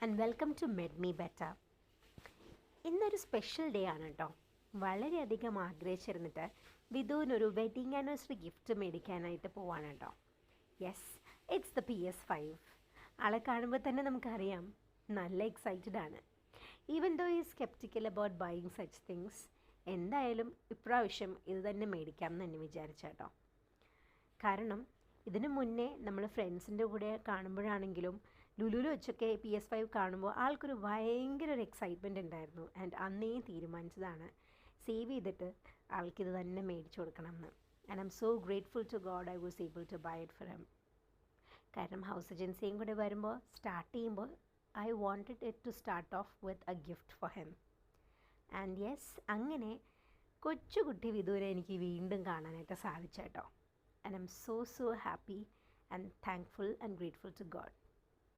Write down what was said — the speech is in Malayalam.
And welcome to med me better. ഇന്നൊരു സ്പെഷ്യൽ ഡേ ആണ് കേട്ടോ. വളരെയധികം ആഗ്രഹിച്ചിരുന്നിട്ട് വിധുവിനൊരു വെഡിങ് ആനിവേഴ്സറി ഗിഫ്റ്റ് മേടിക്കാനായിട്ട് പോവാണ് കേട്ടോ. Yes, it's the PS5. ആളെ കാണുമ്പോൾ തന്നെ നമുക്കറിയാം നല്ല എക്സൈറ്റഡ് ആണ്. Even though is skeptical about buying such things, എന്തായാലും ഇപ്രാവശ്യം ഇത് തന്നെ മേടിക്കാം എന്ന് തന്നെ വിചാരിച്ച കേട്ടോ. കാരണം ഇതിനു മുന്നേ നമ്മൾ ഫ്രണ്ട്സിൻ്റെ കൂടെ കാണുമ്പോഴാണെങ്കിലും ലുലുവിൽ വെച്ചൊക്കെ PS5 കാണുമ്പോൾ ആൾക്കൊരു ഭയങ്കര ഒരു എക്സൈറ്റ്മെൻറ്റ് ഉണ്ടായിരുന്നു. ആൻഡ് അന്നേ തീരുമാനിച്ചതാണ് സേവ് ചെയ്തിട്ട് ആൾക്കിത് തന്നെ മേടിച്ചു കൊടുക്കണം എന്ന്. And I'm so grateful to God I was able to buy it for him. കാരണം ഹൗസ് ഏജൻസിയും കൂടെ വരുമ്പോൾ സ്റ്റാർട്ട് ചെയ്യുമ്പോൾ I wanted it to start off with a gift for him. And yes, അങ്ങനെ കൊച്ചുകുട്ടി വിധുവിനെ എനിക്ക് വീണ്ടും കാണാനായിട്ട് സാധിച്ചു കേട്ടോ. And I'm so happy and thankful and grateful to God.